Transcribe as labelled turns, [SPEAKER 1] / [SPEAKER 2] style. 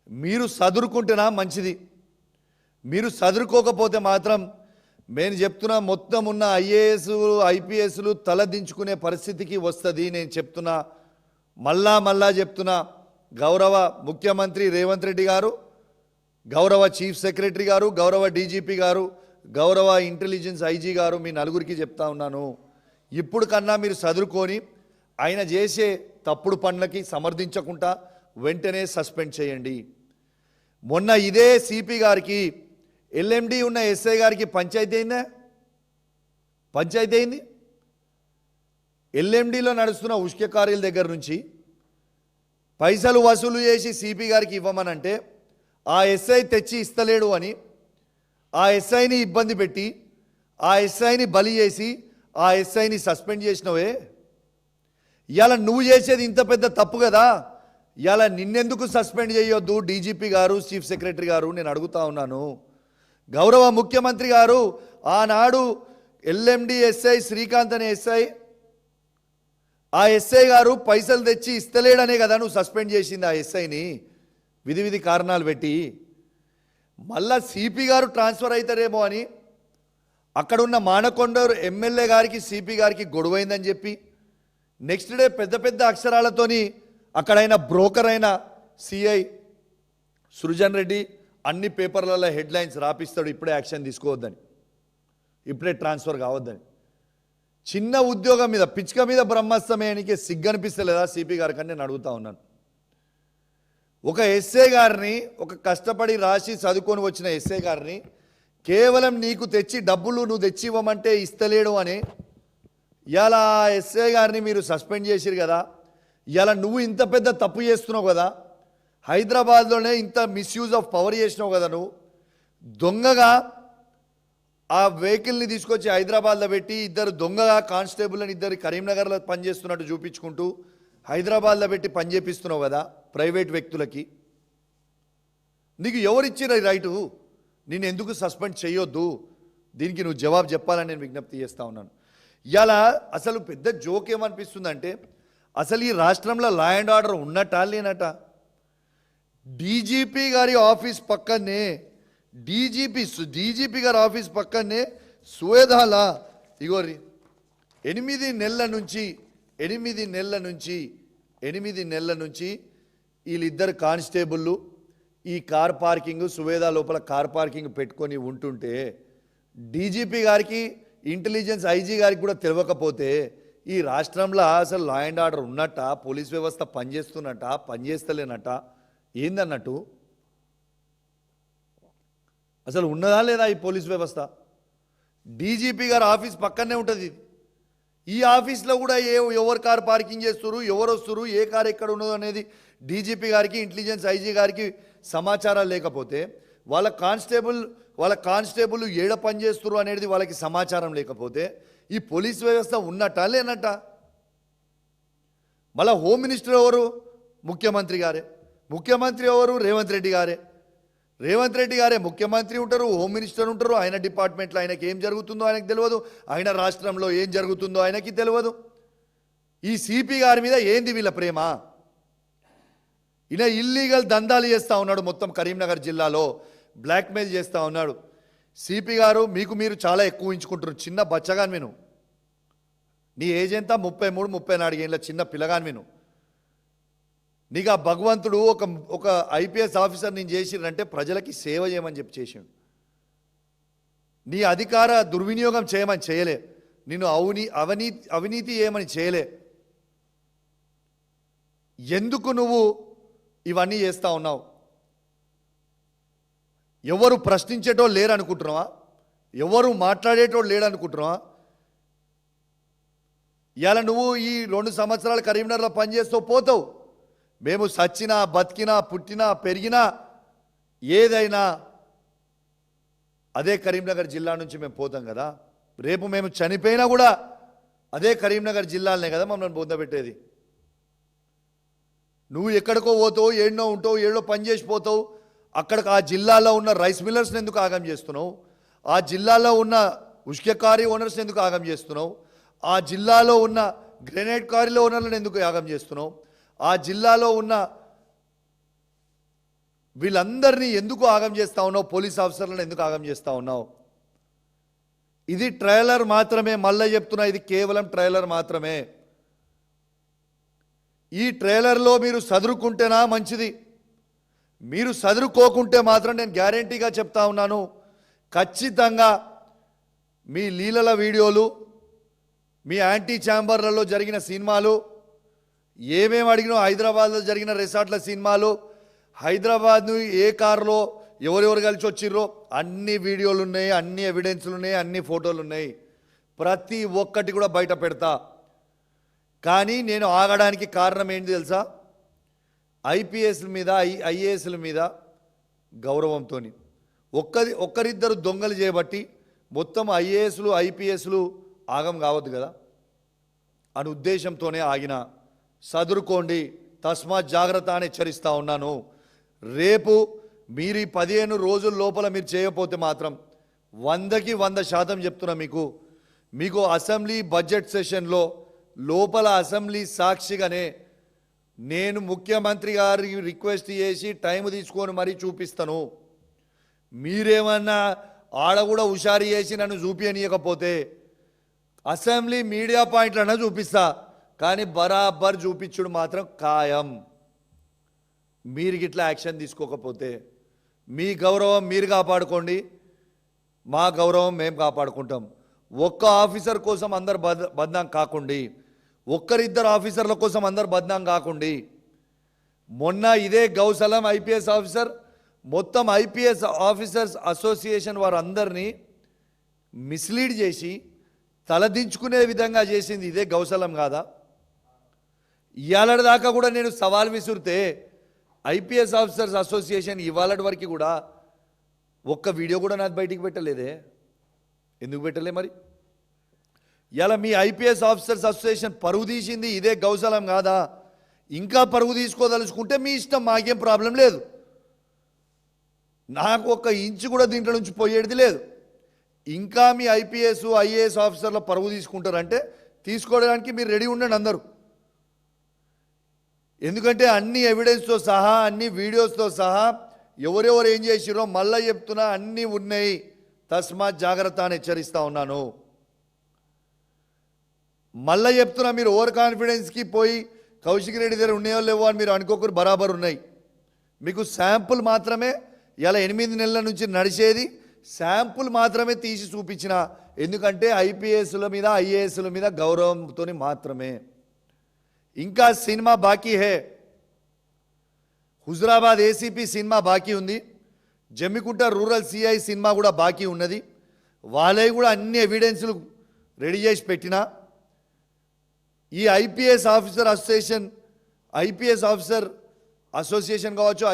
[SPEAKER 1] మీరు సదురుకుంటేనా మంచిది. మీరు సదురుకోకపోతే మాత్రం నేను చెప్తున్నా మొత్తం ఉన్న ఐఏఎస్ ఐపీఎస్లు తలదించుకునే పరిస్థితికి వస్తుంది. నేను చెప్తున్నా, మళ్ళా చెప్తున్నా, గౌరవ ముఖ్యమంత్రి రేవంత్ రెడ్డి గారు, గౌరవ చీఫ్ సెక్రటరీ గారు, గౌరవ డీజీపీ గారు, గౌరవ ఇంటెలిజెన్స్ ఐజీ గారు, మీ నలుగురికి చెప్తా ఉన్నాను, ఇప్పుడు కన్నా మీరు సదురుకొని ఆయన చేసే తప్పుడు పనులకి సమర్థించకుండా వెంటనే సస్పెండ్ చేయండి. మొన్న ఇదే సిపి గారికి ఎల్ఎండి ఉన్న ఎస్ఐ గారికి పంచాయతీ అయింది. ఎల్ఎండిలో నడుస్తున్న ఉష్క కార్యాల దగ్గర నుంచి పైసలు వసూలు చేసి సిపి గారికి ఇవ్వమనంటే ఆ ఎస్ఐ తెచ్చి ఇస్తలేడు అని ఆ ఎస్ఐని ఇబ్బంది పెట్టి ఆ ఎస్ఐని బలి చేసి ఆ ఎస్ఐని సస్పెండ్ చేసినవే. ఇవాళ నువ్వు చేసేది ఇంత పెద్ద తప్పు కదా. ఇవాళ నిన్నెందుకు సస్పెండ్ చేయొద్దు డీజీపీ గారు, చీఫ్ సెక్రటరీ గారు? నేను అడుగుతా ఉన్నాను. గౌరవ ముఖ్యమంత్రి గారు ఆనాడు ఎల్ఎండి ఎస్ఐ శ్రీకాంత్ అనే ఎస్ఐ, ఆ ఎస్ఐ గారు పైసలు తెచ్చి ఇస్తలేడనే కదా నువ్వు సస్పెండ్ చేసింది ఆ ఎస్ఐని విధి కారణాలు పెట్టి. మళ్ళా సిపి గారు ట్రాన్స్ఫర్ అవుతారేమో అని అక్కడున్న మానకొండూరు ఎమ్మెల్యే గారికి సిపి గారికి గొడవైందని చెప్పి నెక్స్ట్ డే పెద్ద అక్షరాలతోని అక్కడైన బ్రోకర్ అయిన సిఐ సృజన్ రెడ్డి అన్ని పేపర్లలో హెడ్లైన్స్ రాపిస్తాడు, ఇప్పుడే యాక్షన్ తీసుకోవద్దని, ఇప్పుడే ట్రాన్స్ఫర్ కావద్దని. చిన్న ఉద్యోగం మీద పిచ్చుక మీద బ్రహ్మాస్త్రమేయడానికి సిగ్గనిపిస్తలేదా సిపి గారికి అని నేను అడుగుతా ఉన్నాను. ఒక ఎస్ఏ గారిని, ఒక కష్టపడి రాసి చదువుకొని వచ్చిన ఎస్ఏ గారిని కేవలం నీకు తెచ్చి డబ్బులు నువ్వు తెచ్చి ఇవ్వమంటే ఇస్తలేడు అని ఇలా ఎస్ఐ గారిని మీరు సస్పెండ్ చేసిరు కదా. ఇలా నువ్వు ఇంత పెద్ద తప్పు చేస్తున్నావు కదా, హైదరాబాద్లోనే ఇంత మిస్యూజ్ ఆఫ్ పవర్ చేసినావు కదా. నువ్వు దొంగగా ఆ వెహికల్ని తీసుకొచ్చి హైదరాబాద్లో పెట్టి ఇద్దరు దొంగగా కానిస్టేబుల్ అని ఇద్దరు కరీంనగర్లో పనిచేస్తున్నట్టు చూపించుకుంటూ హైదరాబాద్లో పెట్టి పని చేపిస్తున్నావు కదా ప్రైవేట్ వ్యక్తులకి. నీకు ఎవరిచ్చిన రైటు? నేను ఎందుకు సస్పెండ్ చేయొద్దు? దీనికి నువ్వు జవాబు చెప్పాలని నేను విజ్ఞప్తి చేస్తూ ఉన్నాను. ఇలా అసలు పెద్ద జోక్ ఏమనిపిస్తుందంటే, అసలు ఈ రాష్ట్రంలో లా అండ్ ఆర్డర్ ఉన్నట్టా లేనట? డీజీపీ గారి ఆఫీస్ పక్కనే, డీజీపీ గారి ఆఫీస్ పక్కనే సువేదాల ఇగోరి 8 నెలల నుంచి వీళ్ళిద్దరు కానిస్టేబుళ్ళు ఈ కార్ పార్కింగ్ సువేదా లోపల కార్ పార్కింగ్ పెట్టుకొని ఉంటుంటే డీజీపీ గారికి ఇంటెలిజెన్స్ ఐజీ గారికి కూడా తెలియకపోతే ఈ రాష్ట్రంలో అసలు లా అండ్ ఆర్డర్ ఉన్నట్ట, పోలీస్ వ్యవస్థ పనిచేస్తున్నట్ట, పనిచేస్తలేనట్ట, ఏందన్నట్టు? అసలు ఉన్నదా లేదా ఈ పోలీస్ వ్యవస్థ? డీజీపీ గారు ఆఫీస్ పక్కనే ఉంటుంది. ఈ ఆఫీస్లో కూడా ఎవరు కారు పార్కింగ్ చేస్తున్నారు, ఎవరు వస్తున్నారు, ఏ కారు ఎక్కడ ఉన్నదో అనేది డీజీపీ గారికి ఇంటెలిజెన్స్ ఐజీ గారికి సమాచారాలు లేకపోతే వాళ్ళ కానిస్టేబుల్ ఏడ పనిచేస్తున్నారు అనేది వాళ్ళకి సమాచారం లేకపోతే ఈ పోలీస్ వ్యవస్థ ఉన్నట్టా లేనట్ట? మళ్ళీ హోమ్ మినిస్టర్ ఎవరు? ముఖ్యమంత్రి గారే. ముఖ్యమంత్రి ఎవరు? రేవంత్ రెడ్డి గారే ముఖ్యమంత్రి ఉంటారు, హోమ్ మినిస్టర్ ఉంటారు. ఆయన డిపార్ట్మెంట్లో ఆయనకి ఏం జరుగుతుందో ఆయనకు తెలియదు, ఆయన రాష్ట్రంలో ఏం జరుగుతుందో ఆయనకి తెలియదు. ఈ సిపి గారి మీద ఏంది వీళ్ళ ప్రేమ? ఈయన ఇల్లీగల్ దందాలు చేస్తూ ఉన్నాడు, మొత్తం కరీంనగర్ జిల్లాలో బ్లాక్మెయిల్ చేస్తూ ఉన్నాడు. సిపి గారు మీకు మీరు చాలా ఎక్కువ ఊహించుకుంటున్నారు. చిన్న బచ్చగాని విను, నీ ఏజ్ ఎంత? 33-34 ఏళ్ళ చిన్న పిల్లగాని విను. నీకు ఆ భగవంతుడు ఒక ఐపీఎస్ ఆఫీసర్ నేను చేసిరంటే ప్రజలకి సేవ చేయమని చెప్పి చేసిండు. నీ అధికార దుర్వినియోగం చేయమని చేయలే, నిన్ను అవినీతి చేయమని చేయలే. ఎందుకు నువ్వు ఇవన్నీ చేస్తూ ఉన్నావు? ఎవరు ప్రశ్నించేటోళ్ళు లేరనుకుంటున్నావా? ఎవరు మాట్లాడేటోళ్ళు లేడనుకుంటున్నావా? ఇవాళ నువ్వు ఈ 2 సంవత్సరాలు కరీంనగర్లో పనిచేస్తూ పోతావు. మేము సచ్చినా, బతికినా, పుట్టినా, పెరిగినా ఏదైనా అదే కరీంనగర్ జిల్లా నుంచి మేము పోతాం కదా. రేపు మేము చనిపోయినా కూడా అదే కరీంనగర్ జిల్లాలనే కదా మమ్మల్ని బొందబెట్టేది. నువ్వు ఎక్కడికో పోతావు, ఏడనో ఉంటావు, ఏడో పని చేసిపోతావు. అక్కడికి ఆ జిల్లాలో ఉన్న రైస్ మిల్లర్స్ని ఎందుకు ఆగం చేస్తున్నావు? ఆ జిల్లాలో ఉన్న ఉష్క క్వారీ ఓనర్స్ని ఎందుకు ఆగం చేస్తున్నావు? ఆ జిల్లాలో ఉన్న గ్రెనేడ్ క్వారీలో ఓనర్లను ఎందుకు ఆగం చేస్తున్నావు? ఆ జిల్లాలో ఉన్న వీళ్ళందరినీ ఎందుకు ఆగం చేస్తా ఉన్నావు? పోలీస్ ఆఫీసర్లను ఎందుకు ఆగం చేస్తా ఉన్నావు? ఇది ట్రైలర్ మాత్రమే, మళ్ళీ చెప్తున్నా, ఇది కేవలం ట్రైలర్ మాత్రమే. ఈ ట్రైలర్లో మీరు సదురుకుంటేనా మంచిది. మీరు సదురుకోకుంటే మాత్రం నేను గ్యారెంటీగా చెప్తా ఉన్నాను, ఖచ్చితంగా మీ లీలల వీడియోలు, మీ యాంటీ ఛాంబర్లలో జరిగిన సినిమాలు, ఏమేమి అడిగినో హైదరాబాద్లో జరిగిన రిసార్ట్ల సినిమాలు, హైదరాబాద్ను ఏ కారులో ఎవరెవరు కలిసి వచ్చిర్రో అన్ని వీడియోలు ఉన్నాయి, అన్ని ఎవిడెన్స్లు ఉన్నాయి, అన్ని ఫోటోలు ఉన్నాయి. ప్రతి ఒక్కటి కూడా బయట పెడతా. కానీ నేను ఆగడానికి కారణం ఏంటి తెలుసా? ఐపీఎస్ల మీద ఐఏఎస్ల మీద గౌరవంతో ఒక్కరిద్దరు దొంగలు చేయబట్టి మొత్తం ఐఏఎస్లు ఐపీఎస్లు ఆగం కావద్దు కదా అని ఉద్దేశంతోనే ఆగిన. సదురుకోండి, తస్మాత్ జాగ్రత్త అని హెచ్చరిస్తూ ఉన్నాను. రేపు మీరు ఈ 15 రోజుల లోపల మీరు చేయకపోతే మాత్రం 100కి 100% చెప్తున్నా, మీకు అసెంబ్లీ బడ్జెట్ సెషన్లో లోపల అసెంబ్లీ సాక్షిగానే నేను ముఖ్యమంత్రి గారికి రిక్వెస్ట్ చేసి టైం తీసుకొని మరీ చూపిస్తాను. మీరేమన్నా ఆడ కూడా హుషారు చేసి నన్ను చూపించనీయకపోతే అసెంబ్లీ మీడియా పాయింట్లన్నా చూపిస్తా, కానీ బరాబర్ చూపించుడు మాత్రం ఖాయం. మీరు గిట్లా యాక్షన్ తీసుకోకపోతే మీ గౌరవం మీరు కాపాడుకోండి, మా గౌరవం మేము కాపాడుకుంటాం. ఒక్క ఆఫీసర్ కోసం అందరు బద్నాం కాకండి, ఒక్కరిద్దరు ఆఫీసర్ల కోసం అందరు బద్నాం కాకండి. మొన్న ఇదే గౌసలం ఐపీఎస్ ఆఫీసర్ మొత్తం ఐపీఎస్ ఆఫీసర్స్ అసోసియేషన్ వారందరినీ మిస్లీడ్ చేసి తలదించుకునే విధంగా చేసింది ఇదే గౌసలం కాదా? ఇవాళ దాకా కూడా నేను సవాల్ విసురితే ఐపీఎస్ ఆఫీసర్స్ అసోసియేషన్ ఇవాళ వరకు కూడా ఒక్క వీడియో కూడా నాకు బయటికి పెట్టలేదే. ఎందుకు పెట్టలే మరి? ఇలా మీ ఐపీఎస్ ఆఫీసర్స్ అసోసియేషన్ పరువు తీసింది ఇదే గౌసలం కాదా? ఇంకా పరువు తీసుకోదలుచుకుంటే మీ ఇష్టం, మాకేం ప్రాబ్లం లేదు. నాకు ఒక ఇంచు కూడా దీంట్లో నుంచి పోయేది లేదు. ఇంకా మీ ఐపీఎస్ ఐఏఎస్ ఆఫీసర్ల పరువు తీసుకుంటారంటే తీసుకోవడానికి మీరు రెడీ ఉండండి అందరూ. ఎందుకంటే అన్ని ఎవిడెన్స్తో సహా, అన్ని వీడియోస్తో సహా ఎవరెవరు ఏం చేసిరో మళ్ళీ చెప్తున్నా, అన్నీ ఉన్నాయి. తస్మాత్ జాగ్రత్త అని హెచ్చరిస్తూ ఉన్నాను. మళ్ళీ చెప్తున్నా, మీరు ఓవర్ కాన్ఫిడెన్స్కి పోయి కౌశిక్ రెడ్డి దగ్గర ఉన్నాయో లేవో అని మీరు అనుకోకరు, బరాబర్ ఉన్నాయి. మీకు శాంపుల్ మాత్రమే, ఇలా 8 నెలల నుంచి నడిచేది శాంపుల్ మాత్రమే తీసి చూపించిన. ఎందుకంటే ఐపీఎస్ల మీద ఐఏఎస్ల మీద గౌరవంతో మాత్రమే. ఇంకా సినిమా బాకీ హే. హుజురాబాద్ ఏసీపీ సినిమా బాకీ ఉంది, జమ్మికుంట రూరల్ సిఐ సినిమా కూడా బాకీ ఉన్నది. వాళ్ళే కూడా అన్ని ఎవిడెన్స్లు రెడీ చేసి పెట్టినా ఈ ఐపీఎస్ ఆఫీసర్ అసోసియేషన్ కావచ్చు,